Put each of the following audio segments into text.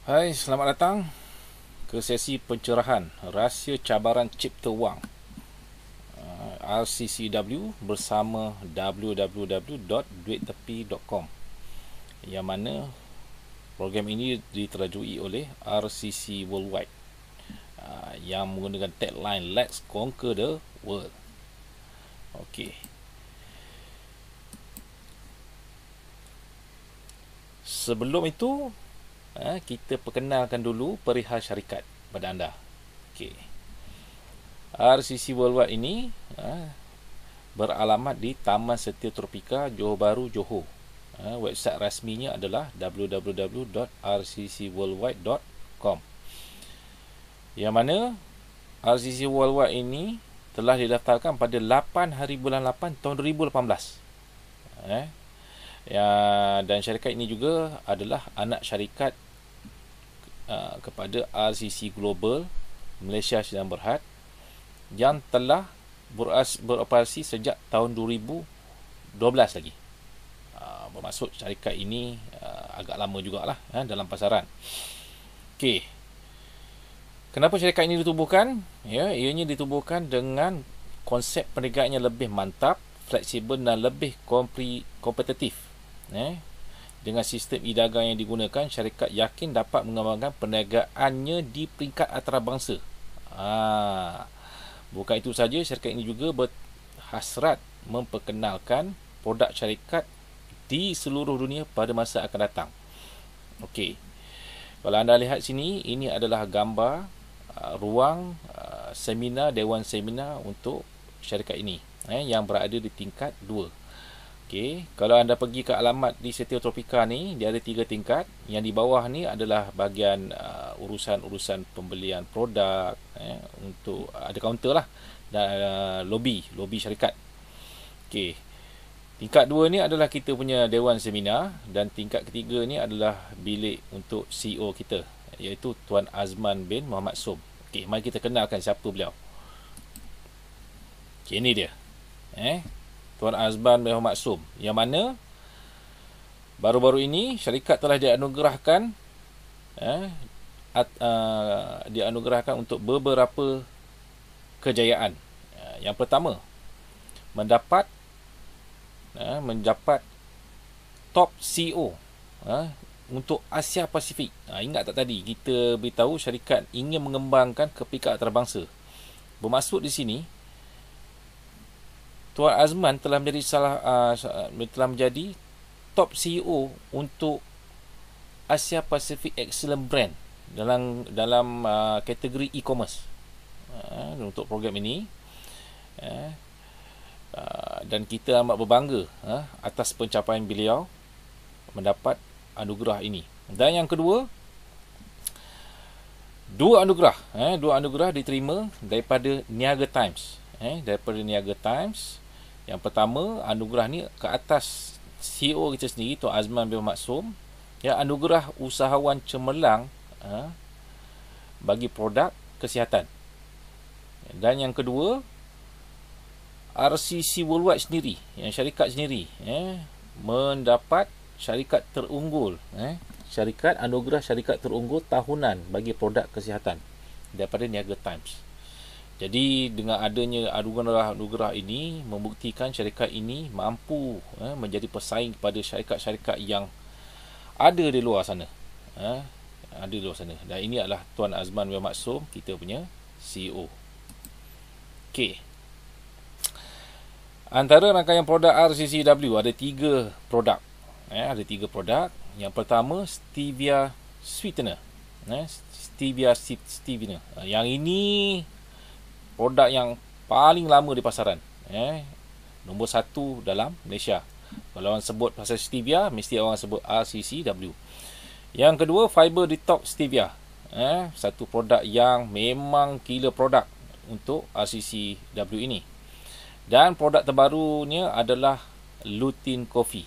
Hai, selamat datang ke sesi pencerahan rahsia cabaran cipta wang RCCW bersama www.duittepi.com, yang mana program ini diterajui oleh RCC Worldwide yang menggunakan tagline Let's Conquer the World. Okey. Sebelum itu, kita perkenalkan dulu perihal syarikat pada anda. Okey. RCC Worldwide ini beralamat di Taman Setia Tropika, Johor Bahru, Johor. Website rasminya adalah www.rccworldwide.com, yang mana RCC Worldwide ini telah didaftarkan pada 8 hari bulan 8 tahun 2018. Dan syarikat ini juga adalah anak syarikat kepada RCC Global Malaysia Sdn Bhd yang telah beroperasi sejak tahun 2012 lagi. Bermaksud syarikat ini agak lama jugalah dalam pasaran. Okey. Kenapa syarikat ini ditubuhkan? Ianya ditubuhkan dengan konsep perniagaan yang lebih mantap, fleksibel dan lebih kompetitif. Dengan sistem e-dagang yang digunakan, syarikat yakin dapat mengembangkan perniagaannya di peringkat antarabangsa. Bukan itu saja, syarikat ini juga berhasrat memperkenalkan produk syarikat di seluruh dunia pada masa akan datang. Okey. Kalau anda lihat sini, ini adalah gambar ruang seminar, dewan seminar untuk syarikat ini yang berada di tingkat 2. Okey, kalau anda pergi ke alamat di Setia Tropika ni, dia ada 3 tingkat. Yang di bawah ni adalah bahagian urusan-urusan pembelian produk, untuk ada kaunter lah, dan lobi syarikat. Okey. Tingkat 2 ni adalah kita punya dewan seminar, dan tingkat ketiga ni adalah bilik untuk CEO kita, iaitu Tuan Azman bin Muhammad Som. Okey, mari kita kenalkan siapa beliau. Okey, ini dia. Tuan Azman bin Muhammad Som, yang mana baru-baru ini syarikat telah dianugerahkan untuk beberapa kejayaan. Yang pertama, mendapat top CEO untuk Asia Pasifik. Ingat tak tadi kita beritahu syarikat ingin mengembangkan ke peringkat antarabangsa. Bermaksud di sini, Tuan Azman telah menjadi top CEO untuk Asia Pacific Excellent Brand dalam kategori e-commerce untuk program ini. Dan kita amat berbangga atas pencapaian beliau mendapat anugerah ini. Dan yang kedua, dua anugerah diterima daripada Niaga Times. Yang pertama, anugerah ni ke atas CEO kita sendiri, Tuan Azman bin Muhammad Som, anugerah usahawan cemerlang bagi produk kesihatan. Dan yang kedua, RCC Worldwide sendiri, yang syarikat sendiri, mendapat syarikat terunggul, anugerah syarikat terunggul tahunan bagi produk kesihatan daripada Niaga Times. Jadi dengan adanya anugerah ini membuktikan syarikat ini mampu menjadi pesaing kepada syarikat-syarikat yang ada di luar sana. Dan ini adalah Tuan Azman bin Muhammad Som, kita punya CEO. Okey. Antara rangkaian produk RCCW ada 3 produk. Ada 3 produk. Yang pertama, Stevia Sweetener. Yang ini produk yang paling lama di pasaran. Nombor 1 dalam Malaysia. Kalau orang sebut pasal Stevia, mesti orang sebut RCCW. Yang kedua, Fiber Detox Stevia. Satu produk yang memang gila produk untuk RCCW ini. Dan produk terbarunya adalah Lutein Coffee.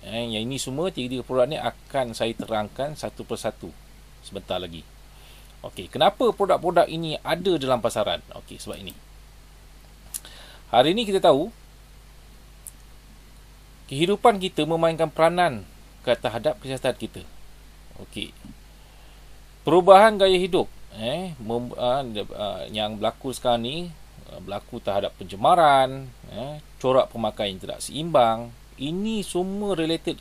Yang ini semua 3 produk ni akan saya terangkan satu persatu sebentar lagi. Okey, kenapa produk-produk ini ada dalam pasaran? Okey, sebab ini. Hari ini kita tahu kehidupan kita memainkan peranan terhadap kesihatan kita. Okey. Perubahan gaya hidup yang berlaku sekarang ni, berlaku terhadap pencemaran, corak pemakaian tidak seimbang, ini semua relate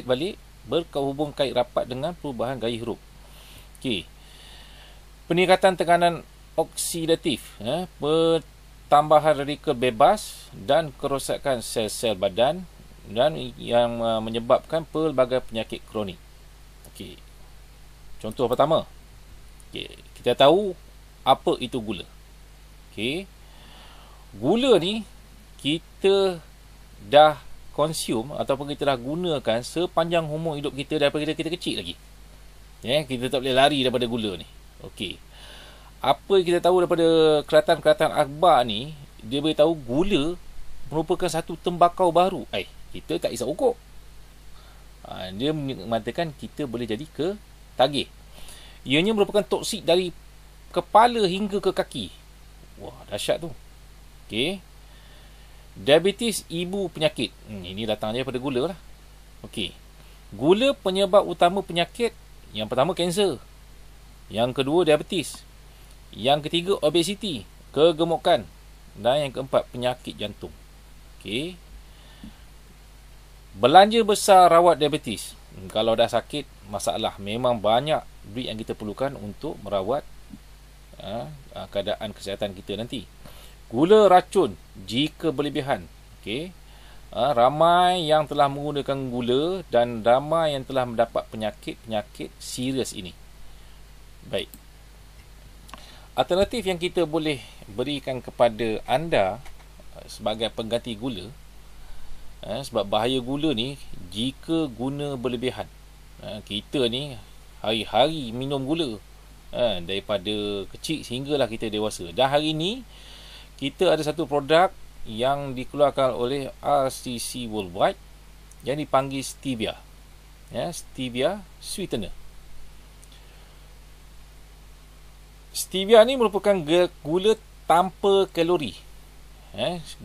balik, berhubung kait rapat dengan perubahan gaya hidup. Okey. Peningkatan tekanan oksidatif, tambahan radikal bebas dan kerosakan sel-sel badan, dan yang menyebabkan pelbagai penyakit kronik. Okey. Contoh pertama. Okey, kita tahu apa itu gula. Okey. Gula ni kita dah consume ataupun kita dah gunakan sepanjang umur hidup kita daripada kita kecil lagi. Kita tak boleh lari daripada gula ni. Okey. Apa yang kita tahu daripada keratan-keratan akhbar ni, dia beritahu gula merupakan satu tembakau baru. Kita tak isap ukur. Dia mengatakan kita boleh jadi tagih. Ianya merupakan toksik dari kepala hingga ke kaki. Wah, dahsyat tu. Okey. Diabetes ibu penyakit. Ini datang daripada gula lah. Okey. Gula penyebab utama penyakit. Yang pertama kanser. Yang kedua diabetes. Yang ketiga obesiti, kegemukan. Dan yang keempat penyakit jantung. Okey. Belanja besar rawat diabetes. Kalau dah sakit, masalah. Memang banyak duit yang kita perlukan untuk merawat keadaan kesihatan kita nanti. Gula racun jika berlebihan. Okey. Ramai yang telah menggunakan gula dan ramai yang telah mendapat penyakit-penyakit serius ini. Baik. Alternatif yang kita boleh berikan kepada anda sebagai pengganti gula, sebab bahaya gula ni jika guna berlebihan. Kita ni hari-hari minum gula, daripada kecil sehinggalah kita dewasa. Dan hari ni kita ada satu produk yang dikeluarkan oleh RCC Worldwide yang dipanggil Stevia. Stevia sweetener. Stevia ni merupakan gula tanpa kalori.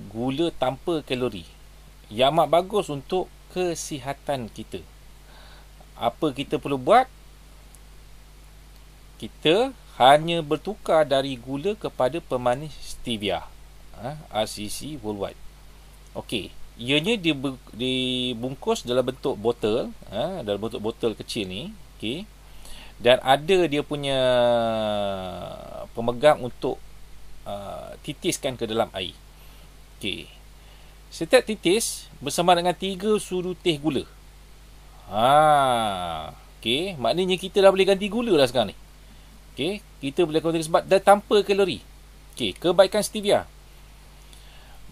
Gula tanpa kalori yang amat bagus untuk kesihatan kita. Apa kita perlu buat? Kita hanya bertukar dari gula kepada pemanis stevia. RCC Worldwide. Okey, ianya dibungkus dalam bentuk botol, dalam bentuk botol kecil ni. Okey. Dan ada dia punya pemegang untuk titiskan ke dalam air. Okey. Setiap titis bersama dengan 3 sudu teh gula. Okey, maknanya kita dah boleh ganti gula dah sekarang ni. Okey, kita boleh ganti sebab dah tanpa kalori. Okey, kebaikan stevia.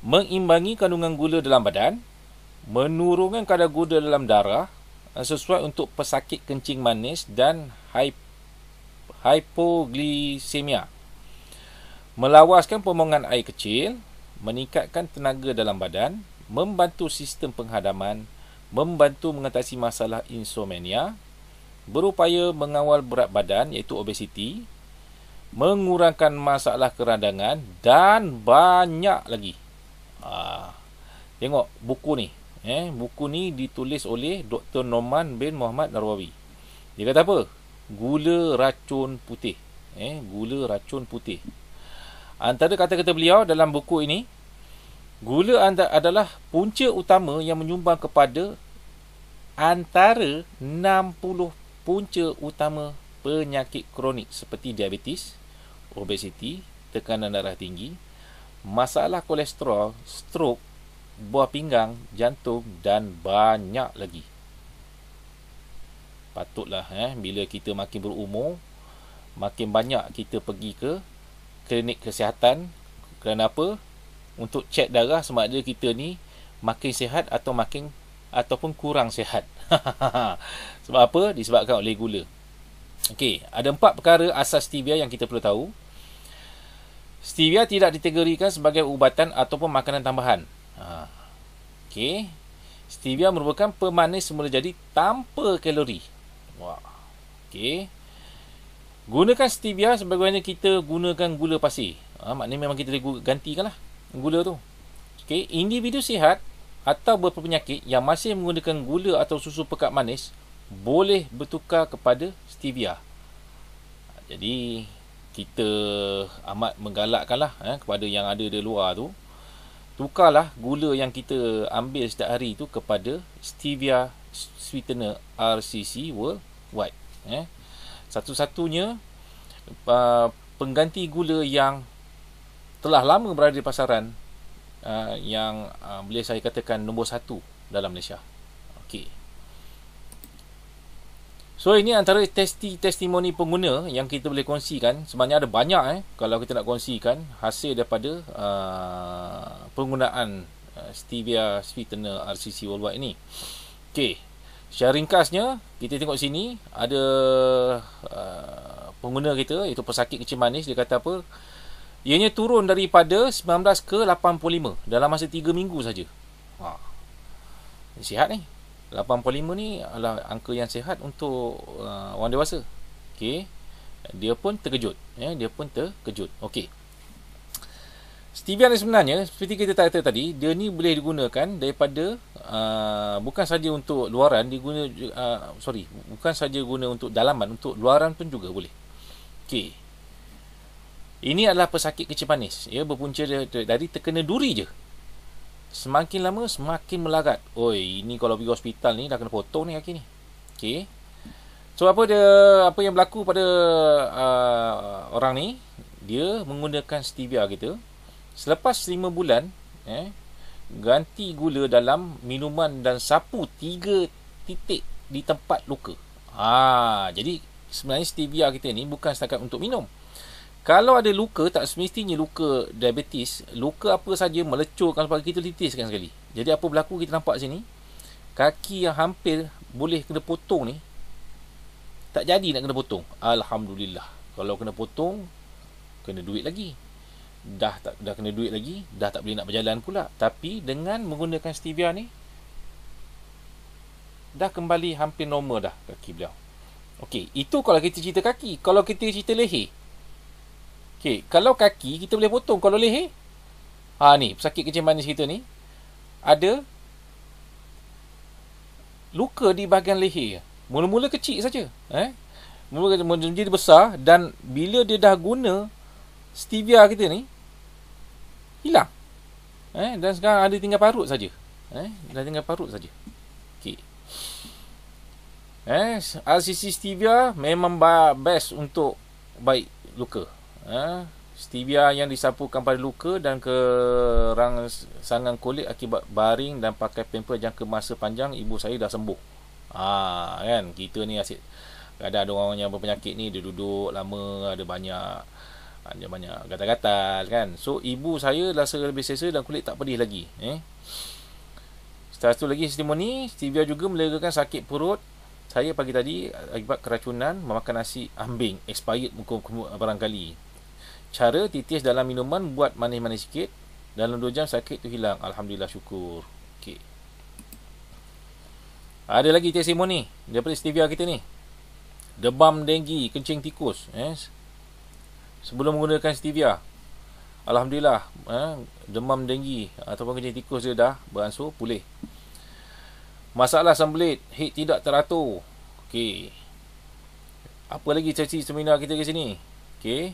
Mengimbangi kandungan gula dalam badan, menurunkan kadar gula dalam darah sesuai untuk pesakit kencing manis dan hypoglycemia. Melawaskan pembuangan air kecil, meningkatkan tenaga dalam badan, membantu sistem penghadaman, membantu mengatasi masalah insomnia, berupaya mengawal berat badan iaitu obesiti, mengurangkan masalah keradangan dan banyak lagi. Tengok buku ni. Buku ni ditulis oleh Dr. Noman bin Muhammad Narwawi. Dia kata apa? Gula racun putih. Gula racun putih. Antara kata-kata beliau dalam buku ini, gula adalah punca utama yang menyumbang kepada antara 60 punca utama penyakit kronik seperti diabetes, obesiti, tekanan darah tinggi, masalah kolesterol, strok, buah pinggang, jantung dan banyak lagi. Patutlah bila kita makin berumur, makin banyak kita pergi ke klinik kesihatan. Kerana apa? Untuk cek darah sama ada kita ni makin sihat ataupun kurang sihat. Sebab apa? Disebabkan oleh gula. Okey, ada 4 perkara asas stevia yang kita perlu tahu. Stevia tidak dikategorikan sebagai ubatan ataupun makanan tambahan. Okey. Stevia merupakan pemanis semula jadi tanpa kalori. Wah. Okey. Gunakan stevia sebagaimana kita gunakan gula pasir. Maknanya memang kita gantikanlah gula tu. Okey, individu sihat atau berpenyakit yang masih menggunakan gula atau susu pekat manis boleh bertukar kepada stevia. Jadi kita amat menggalakkanlah kepada yang ada di luar tu, tukarlah gula yang kita ambil setiap hari tu kepada stevia sweetener RCC Worldwide. Satu-satunya pengganti gula yang telah lama berada di pasaran, yang boleh saya katakan nombor 1 dalam Malaysia. Okey. So ini antara testimoni pengguna yang kita boleh kongsikan. Sebenarnya ada banyak kalau kita nak kongsikan hasil daripada penggunaan stevia sweetener RCC Worldwide ini. Okey. Secara ringkasnya, kita tengok sini ada pengguna kita, iaitu pesakit kencing manis. Dia kata apa? Ianya turun daripada 19 ke 85 dalam masa 3 minggu saja. Sihat ni. 85 ni adalah angka yang sihat untuk orang dewasa. Okey. Dia pun terkejut. Dia pun terkejut. Okey. Stevia ni sebenarnya, seperti kita kata tadi, dia ni boleh digunakan daripada bukan saja untuk luaran, bukan saja guna untuk dalaman, untuk luaran pun juga boleh. Okey. Ini adalah pesakit kencing manis. Berpunca dari terkena duri je. Semakin lama semakin melarat. Oi, ini kalau pergi hospital ni dah kena potong ni kaki ni. Okey. So apa yang berlaku pada orang ni? Dia menggunakan stevia kita. Selepas 5 bulan, ganti gula dalam minuman dan sapu 3 titik di tempat luka. Jadi sebenarnya stevia kita ni bukan setakat untuk minum. Kalau ada luka, tak semestinya luka diabetes, luka apa saja melecurkan sebab kita titiskan sekali. Jadi apa berlaku, kita nampak sini, kaki yang hampir boleh kena potong ni, tak jadi nak kena potong. Alhamdulillah. Kalau kena potong, kena duit lagi. Dah kena duit lagi, dah tak boleh nak berjalan pula. Tapi dengan menggunakan stevia ni, dah kembali hampir normal dah kaki beliau. Okey, itu kalau kita cerita kaki. Kalau kita cerita leher, okey, kalau kaki kita boleh potong. Kalau leher, ni pesakit kencing manis kita ni ada luka di bahagian leher. Mula-mula kecil saja, mula menjadi besar, dan bila dia dah guna stevia kita ni, hilang. Dan sekarang ada tinggal parut saja. Dah tinggal parut saja. Okey. RCC stevia memang best untuk baik luka. Stevia yang disapukan pada luka dan kerangsangan kulit akibat baring dan pakai pamper jangka masa panjang, ibu saya dah sembuh. Kan, kita ni asyik. Kadang ada orang yang berpenyakit ni, dia duduk lama, ada banyak gatal-gatal kan. So ibu saya rasa lebih selesa dan kulit tak pedih lagi. Satu lagi testimoni, stevia juga melegakan sakit perut saya pagi tadi akibat keracunan memakan nasi ambing expired barangkali. Cara titis dalam minuman buat manis-manis sikit, dalam 2 jam sakit tu hilang. Alhamdulillah, syukur. Okey. Ada lagi testimoni daripada stevia kita ni. Demam denggi, kencing tikus, sebelum menggunakan stevia, alhamdulillah, demam denggi ataupun kencing tikus dia dah beransur pulih. Masalah sembelit, head tidak teratur. Okey. Apa lagi cerita seminar kita ke sini? Okey.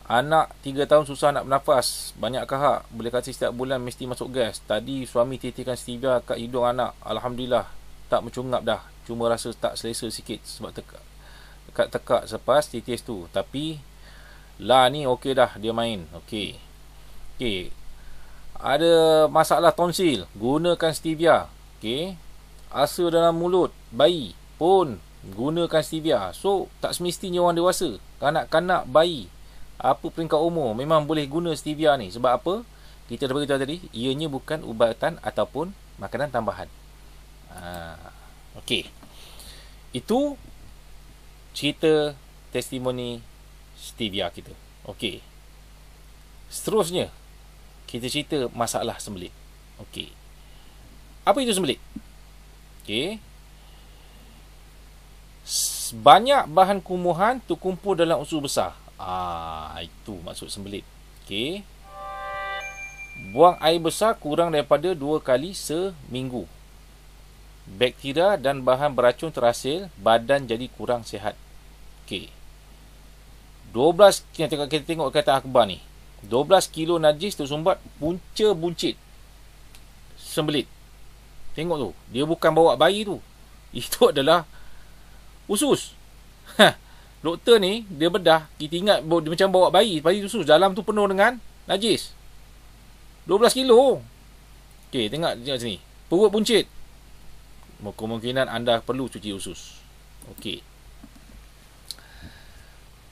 Anak 3 tahun susah nak bernafas, banyak kahak, boleh kata setiap bulan mesti masuk gas. Tadi suami titikkan stevia kat hidung anak, alhamdulillah tak mencungap dah, cuma rasa tak selesa sikit sebab tekak selepas titis tu. Tapi lah ni okey dah, dia main. Okey. Ada masalah tonsil, gunakan stevia. Okey. Asa dalam mulut bayi pun gunakan stevia. So tak semestinya orang dewasa, kanak-kanak, bayi, apa peringkat umur memang boleh guna stevia ni. Sebab apa? Kita dah beritahu tadi, ianya bukan ubatan ataupun makanan tambahan. Okey. Itu cerita testimoni stevia kita. Okey. Seterusnya, kita cerita masalah sembelit. Okey. Apa itu sembelit? Okey. Banyak bahan kumuhan terkumpul dalam usus besar. Itu maksud sembelit. Okey. Buang air besar kurang daripada 2 kali seminggu. Bakteria dan bahan beracun terhasil, badan jadi kurang sihat. Okey. kita tengok kata akhbar ni. 12 kilo najis tersumbat punca buncit sembelit. Tengok tu, dia bukan bawa bayi tu. Itu adalah usus. Doktor ni, dia bedah, kita ingat dia macam bawa bayi usus. Dalam tu penuh dengan najis. 12 kilo. Okey, tengok sini. Perut buncit. Kemungkinan anda perlu cuci usus. Okey.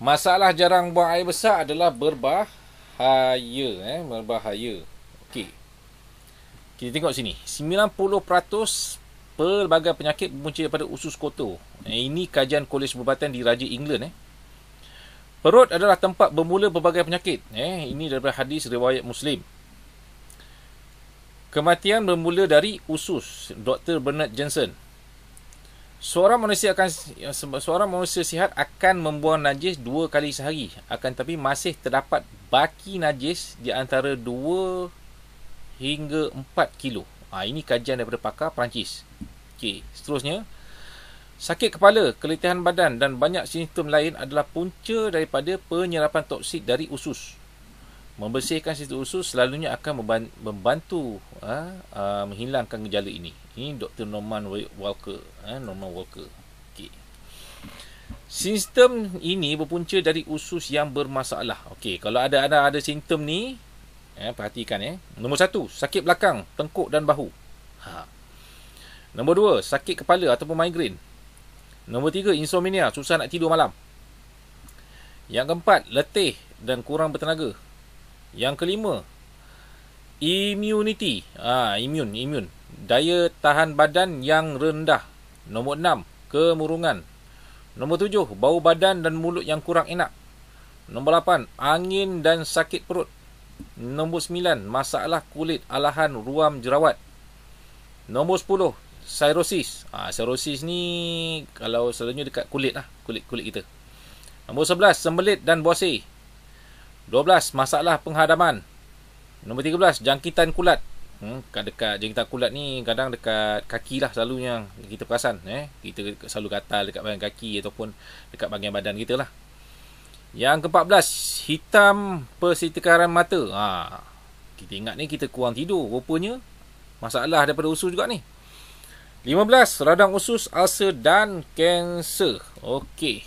Masalah jarang buang air besar adalah berbahaya. Berbahaya. Okey. Kita tengok sini. 90% pelbagai penyakit berpunca daripada usus kotor. Ini kajian Kolej Perubatan di Raja England. Perut adalah tempat bermula berbagai penyakit. Ini daripada hadis riwayat Muslim. Kematian bermula dari usus. Dr. Bernard Jensen. Seorang manusia sihat akan membuang najis 2 kali sehari. Akan tetapi masih terdapat baki najis di antara 2 hingga 4 kilo. Ini kajian daripada pakar Perancis. Okey, seterusnya. Sakit kepala, keletihan badan dan banyak simptom lain adalah punca daripada penyerapan toksik dari usus. Membersihkan situ usus selalunya akan membantu menghilangkan gejala ini. Ini Dr. Norman Walker. Okay. Sistem ini berpunca dari usus yang bermasalah. Okey, kalau anda ada simptom ni, perhatikan. Nombor 1, sakit belakang, tengkuk dan bahu. Nombor 2, sakit kepala ataupun migrain. Nombor 3, insomnia, susah nak tidur malam. Yang keempat, letih dan kurang bertenaga. Yang kelima, immunity. Immune. Daya tahan badan yang rendah. Nombor 6, kemurungan. Nombor 7, bau badan dan mulut yang kurang enak. Nombor 8, angin dan sakit perut. Nombor 9, masalah kulit alahan ruam jerawat. Nombor 10, cirrhosis. Cirrhosis ni kalau selalunya dekat kulit lah, kulit kita. Nombor 11, sembelit dan buasir. 12, masalah penghadaman. Nombor 13, jangkitan kulat. Dekat jangkitan kulat ni kadang dekat kaki lah selalunya kita perasan. Kita selalu gatal dekat bahagian kaki ataupun dekat bahagian badan kita lah. Yang ke-14, hitam persitikaran mata. Kita ingat ni kita kurang tidur. Rupanya masalah daripada usus juga ni. 15, radang usus, ulcer dan kanser. Okey.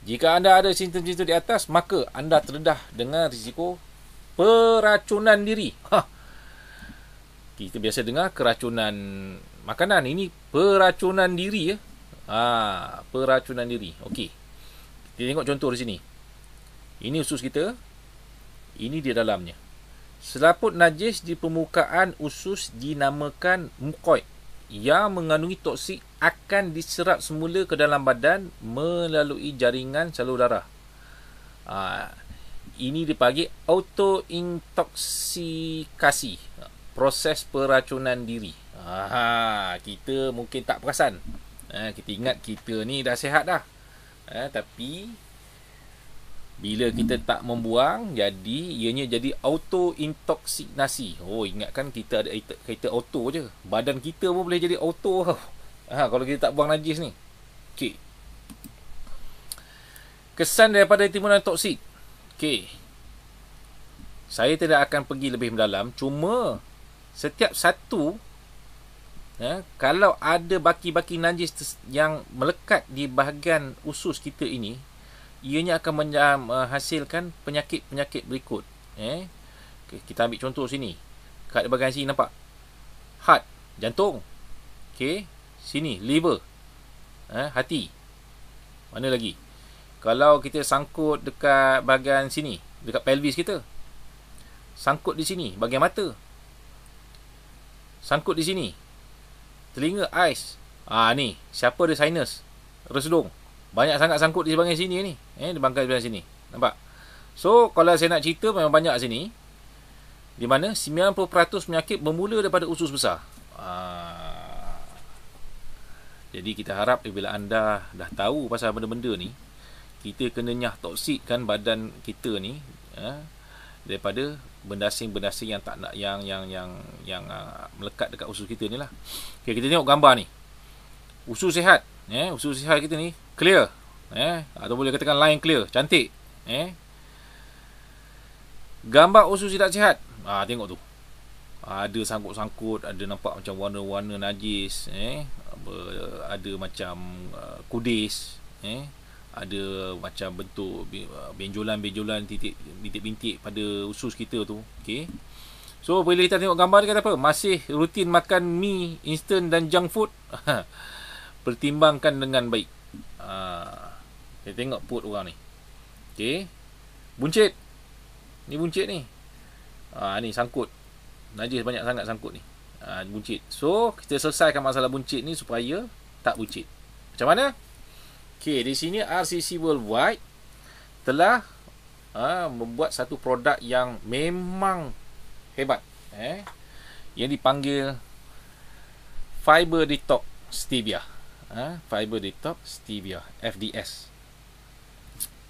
Jika anda ada simptom-simptom di atas, maka anda terdedah dengan risiko peracunan diri. Kita biasa dengar keracunan makanan. Ini peracunan diri. Peracunan diri. Okey. Kita tengok contoh di sini. Ini usus kita. Ini di dalamnya. Selaput najis di permukaan usus dinamakan mukoid. Yang mengandungi toksik akan diserap semula ke dalam badan melalui jaringan salur darah. Ini dipanggil autointoxikasi, proses peracunan diri. Kita mungkin tak perasan. Kita ingat kita ni dah sihat dah. Tapi bila kita tak membuang, jadi ianya jadi autointoksinasi. Ingatkan kita ada kereta auto je. Badan kita pun boleh jadi auto. Kalau kita tak buang najis ni. Okey. Kesan daripada timbulan toksik. Okey. Saya tidak akan pergi lebih mendalam. Cuma setiap satu, kalau ada baki-baki najis yang melekat di bahagian usus kita ini, ianya akan menghasilkan penyakit-penyakit berikut. Kita ambil contoh sini. Kat bahagian sini nampak heart, jantung. Okey, sini liver, hati. Mana lagi? Kalau kita sangkut dekat bahagian sini, dekat pelvis kita, sangkut di sini bahagian mata, sangkut di sini telinga, eyes. Ni siapa ada sinus, resdung, banyak sangat sangkut di bahagian sini ni. Di bangkai sebelah sini. Nampak? So, kalau saya nak cerita memang banyak sini. Di mana 90% penyakit bermula daripada usus besar. Jadi kita harap bila anda dah tahu pasal benda-benda ni, kita kena nyah toksikkan badan kita ni daripada benda-benda yang tak nak yang melekat dekat usus kita ni lah. Okay, kita tengok gambar ni. Usus sihat. Usus sihat kita ni clear, atau boleh katakan line clear, cantik. Gambar usus tidak sihat. Tengok tu. Ada sangkut-sangkut, ada nampak macam warna-warna najis, ada macam kudis, ada macam bentuk benjolan-benjolan, bintik-bintik pada usus kita tu. Okey. So bila kita tengok gambar dia kata apa? Masih rutin makan mi instant dan junk food? Pertimbangkan dengan baik. Kita tengok perut orang ni. Okey. Buncit. Ni buncit ni. Ni sangkut. Najis banyak sangat sangkut ni. Buncit. So kita selesaikan masalah buncit ni supaya tak buncit. Macam mana? Okey, di sini RCC Worldwide telah membuat satu produk yang memang hebat, yang dipanggil Fiber Detox Stevia, Fiber Detox Stevia, FDS.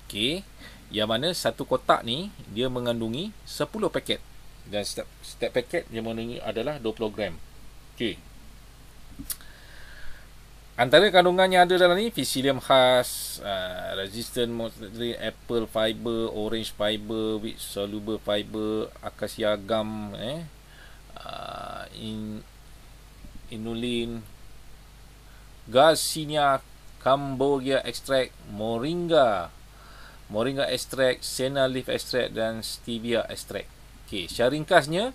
Okey, yang mana satu kotak ni dia mengandungi 10 paket dan setiap paket yang mengandungi adalah 20 gram. Okey. Antara kandungan yang ada dalam ni psyllium khas, resistant monosaccharin, apple fiber, orange fiber, wheat soluble fiber, acacia gum, inulin, Garcinia cambogia extract, moringa extract, senna leaf extract dan stevia extract. Okey, secara ringkasnya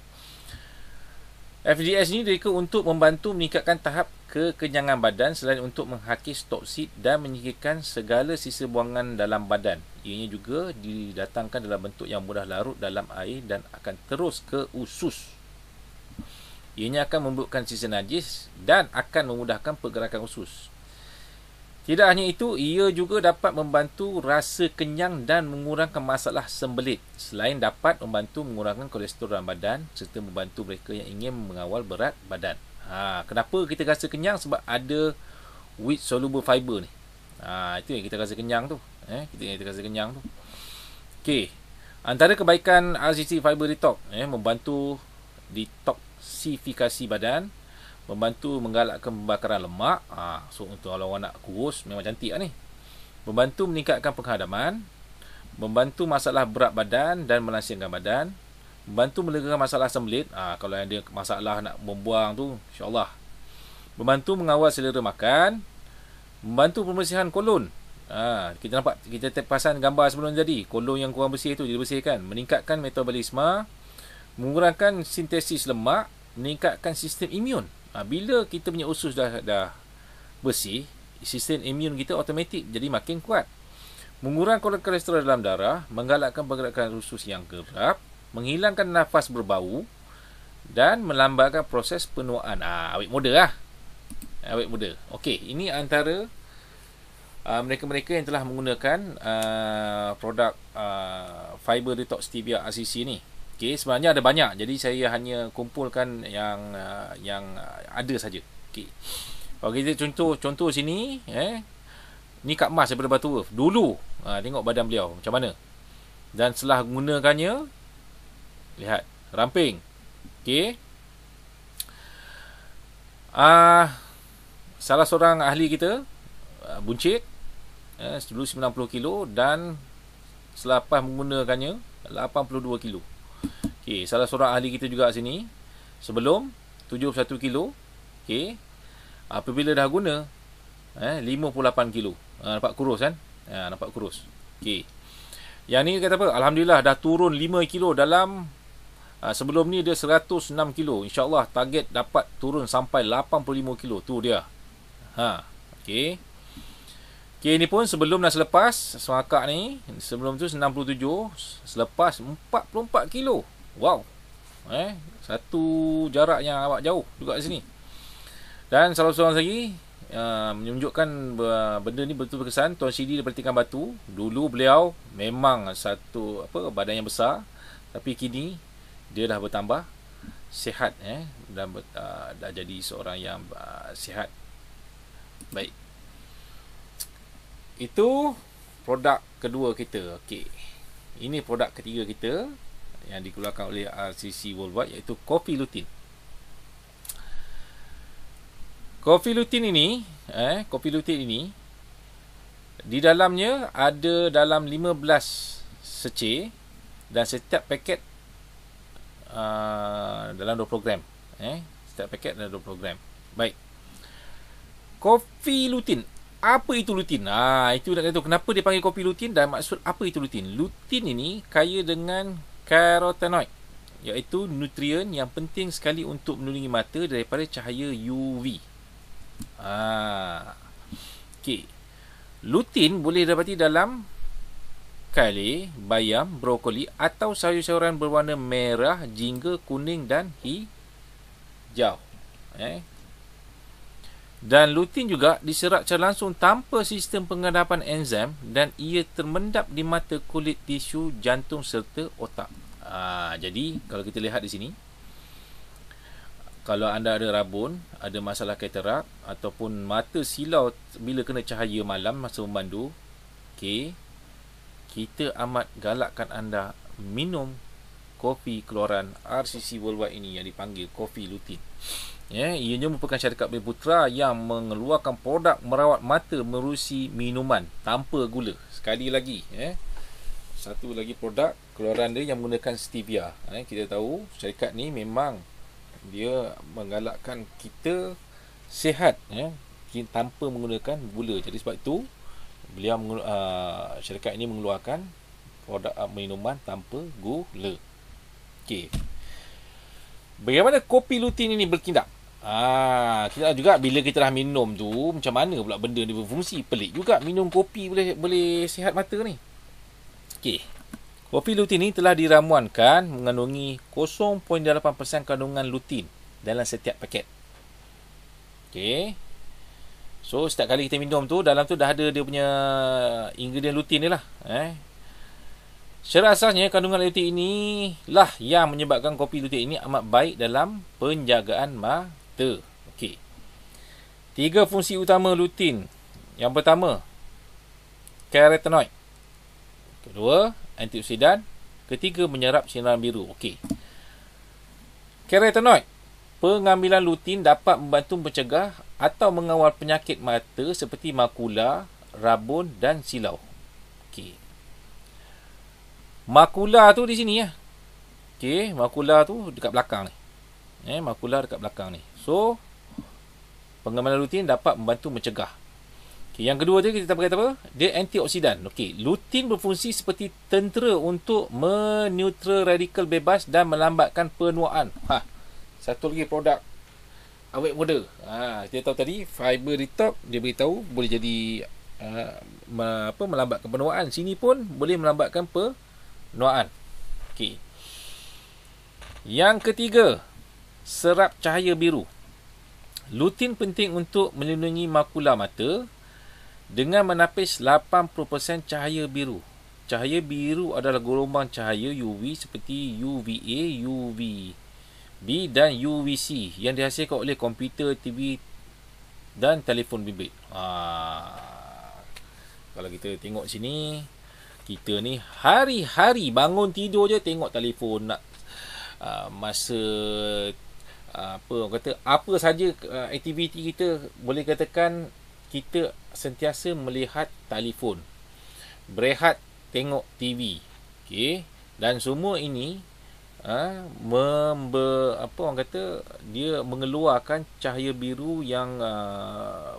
FDS ni direka untuk membantu meningkatkan tahap kekenyangan badan selain untuk menghakis toksit dan menyingkirkan segala sisa buangan dalam badan. Ianya juga didatangkan dalam bentuk yang mudah larut dalam air dan akan terus ke usus. Ianya akan membuatkan sisa najis dan akan memudahkan pergerakan usus. Tidak hanya itu, ia juga dapat membantu rasa kenyang dan mengurangkan masalah sembelit. Selain dapat membantu mengurangkan kolesterol dalam badan serta membantu mereka yang ingin mengawal berat badan. Kenapa kita rasa kenyang? Sebab ada wheat soluble fiber ni. Itu yang kita rasa kenyang tu. Kita rasa kenyang tu. Okey. Antara kebaikan RCC Fiber Detox, membantu detoksifikasi badan, membantu menggalakkan pembakaran lemak. So untuk kalau orang nak kurus memang cantik lah ni. Membantu meningkatkan penghadaman, membantu masalah berat badan dan melangsingkan badan, membantu melegakan masalah sembelit. Kalau ada masalah nak membuang tu, insya-Allah. Membantu mengawal selera makan, membantu pembersihan kolon. Kita nampak, kita pasang gambar sebelum jadi, kolon yang kurang bersih tu dibersihkan, meningkatkan metabolisme, mengurangkan sintesis lemak, meningkatkan sistem imun. Bila kita punya usus dah bersih, sistem imun kita automatik jadi makin kuat. Mengurangkan kolesterol dalam darah, menggalakkan pergerakan usus yang kerap, menghilangkan nafas berbau dan melambatkan proses penuaan. Awet muda lah. Awet muda. Okey, ini antara mereka-mereka yang telah menggunakan produk Fiber Detox Stevia RCC ni. Okey, sebenarnya ada banyak. Jadi saya hanya kumpulkan yang ada saja. Okey. Kalau kita contoh sini, ni Kak Mas daripada Batu Werf. Dulu, tengok badan beliau macam mana. Dan setelah menggunakannya, lihat, ramping. Okey. Salah seorang ahli kita buncit, dulu 90 kilo dan selepas menggunakannya 82 kilo. Okey, salah seorang ahli kita juga sini sebelum 71 kilo. Okey. Apabila dah guna 58 kilo. Nampak kurus kan? Nampak kurus. Okey. Yang ni kata apa? Alhamdulillah dah turun 5 kilo dalam sebelum ni dia 106 kilo. InsyaAllah target dapat turun sampai 85 kilo. Tu dia. Okey. Okey, ni pun sebelum dan selepas semakak ni, sebelum tu 67, selepas 44 kilo. Wow. Satu jarak yang awak jauh juga di sini. Dan salah seorang lagi menunjukkan benda ni betul berkesan. Tuan Syidi daripada Tikan Batu. Dulu beliau memang satu badan yang besar, tapi kini dia dah bertambah sihat, dan dah jadi seorang yang sihat. Baik. Itu produk kedua kita. Okey. Ini produk ketiga kita yang dikeluarkan oleh RCC Worldwide, iaitu Coffee Lutein. Coffee Lutein ini, di dalamnya ada dalam 15 seceh, dan setiap paket dalam 20 gram. Setiap paket dalam 20 gram. Baik. Kopi lutein. Apa itu lutein? Itu nak kata kenapa dia panggil kopi lutein dan maksud apa itu lutein. Lutein ini kaya dengan karotenoid, iaitu nutrien yang penting sekali untuk melindungi mata daripada cahaya UV. Okey. Lutein boleh didapati dalam kale, bayam, brokoli atau sayur-sayuran berwarna merah, jingga, kuning dan hijau. Dan lutein juga diserap secara langsung tanpa sistem pengedapan enzim dan ia termendap di mata, kulit, tisu, jantung serta otak. Jadi kalau kita lihat di sini, kalau anda ada rabun, ada masalah katarak ataupun mata silau bila kena cahaya malam masa memandu, kita amat galakkan anda minum kopi keluaran RCC Worldwide ini yang dipanggil kopi lutein. Ianya merupakan syarikat berputra yang mengeluarkan produk merawat mata menerusi minuman tanpa gula. Sekali lagi, satu lagi produk keluaran dia yang menggunakan stevia. Kita tahu syarikat ni memang dia menggalakkan kita sihat, tanpa menggunakan gula. Jadi sebab itu beliau syarikat ini mengeluarkan produk minuman tanpa gula. Bagaimana kopi lutein ini bertindak? Kita juga bila kita dah minum tu, macam mana pula benda ni berfungsi? Pelik juga minum kopi boleh sihat mata ni. Kopi lutein ini telah diramuankan mengandungi 0.8% kandungan lutein dalam setiap paket. So setiap kali kita minum tu, dalam tu dah ada dia punya ingredient lutein ni lah. Secara asasnya kandungan lutein ini lah yang menyebabkan kopi lutein ini amat baik dalam penjagaan mata. 3 fungsi utama lutein. Yang pertama, karotenoid. Kedua, antioksidan. Ketiga, menyerap sinaran biru. Karotenoid. Pengambilan lutein dapat membantu mencegah atau mengawal penyakit mata seperti makula, rabun dan silau. Makula tu di sini ya. Makula tu dekat belakang ni. Makula dekat belakang ni. So, pengambilan lutein dapat membantu mencegah. Yang kedua tu kita berkata apa? Dia antioksidan. Lutein berfungsi seperti tentera untuk meneutral radikal bebas dan melambatkan penuaan. Satu lagi produk awet muda. Kita tahu tadi fiber detox, dia beritahu boleh jadi melambatkan penuaan. Sini pun boleh melambatkan penuaan. Yang ketiga, serap cahaya biru. Lutein penting untuk melindungi makula mata dengan menapis 80% cahaya biru. Cahaya biru adalah gelombang cahaya UV seperti UVA, UVB dan UVC yang dihasilkan oleh komputer, TV dan telefon bimbit. Kalau kita tengok sini, kita ni hari-hari bangun tidur je tengok telefon, nak masa apa saja aktiviti kita, boleh katakan kita sentiasa melihat telefon, berehat tengok TV. Dan semua ini dia mengeluarkan cahaya biru yang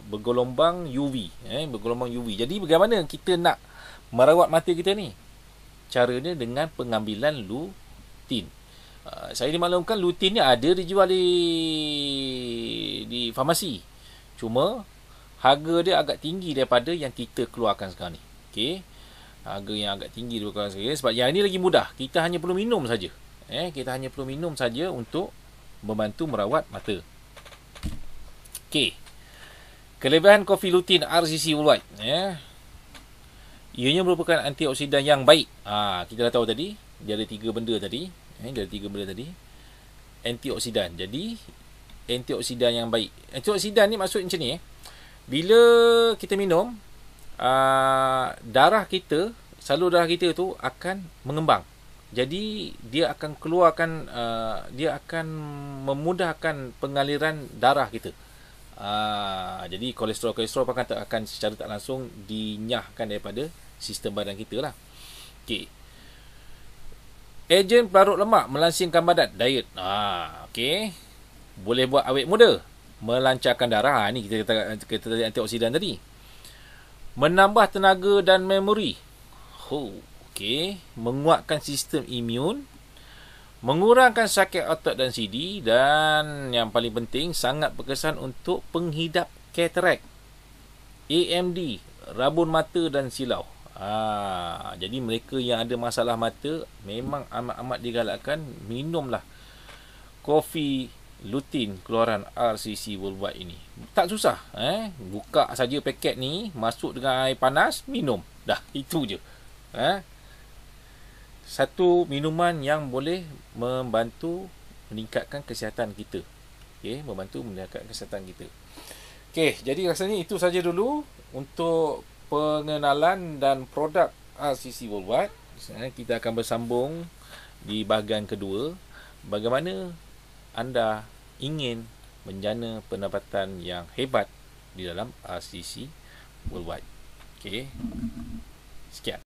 bergelombang UV, bergelombang UV. Jadi bagaimana kita nak merawat mata kita ni? Caranya dengan pengambilan lutein. Saya dimaklumkan lutein ni ada dijual di farmasi. Cuma harga dia agak tinggi daripada yang kita keluarkan sekarang ni. Harga yang agak tinggi daripada sekarang ni. Sebab yang ni lagi mudah. Kita hanya perlu minum saja. Kita hanya perlu minum saja untuk membantu merawat mata. Kelebihan kopi lutein RCC Worldwide. Ianya merupakan antioksidan yang baik. Kita dah tahu tadi, dia ada 3 benda tadi. Antioksidan. Jadi antioksidan yang baik. Antioksidan ni maksud macam ni. Bila kita minum, darah kita, salur darah kita tu akan mengembang. Jadi dia akan keluarkan, dia akan memudahkan pengaliran darah kita. Jadi kolesterol akan secara tak langsung dinyahkan daripada sistem badan kita lah. Ejen pelarut lemak melangsingkan badan, diet. Okey. Boleh buat awet muda, melancarkan darah. Ni kita antioksidan tadi. Menambah tenaga dan memori. Okey. Menguatkan sistem imun, mengurangkan sakit otot dan sendi, dan yang paling penting sangat berkesan untuk penghidap katarak, AMD, rabun mata dan silau. Jadi mereka yang ada masalah mata memang amat-amat digalakkan minumlah kopi lutein keluaran RCC Worldwide ini. Tak susah, buka saja paket ni, masuk dengan air panas, minum. Dah, itu je. Satu minuman yang boleh membantu meningkatkan kesihatan kita. Okey, membantu meningkatkan kesihatan kita. Okey, jadi rasanya itu saja dulu untuk pengenalan dan produk RCC Worldwide. Kita akan bersambung di bahagian kedua. Bagaimana anda ingin menjana pendapatan yang hebat di dalam RCC Worldwide. Okey. Sekian.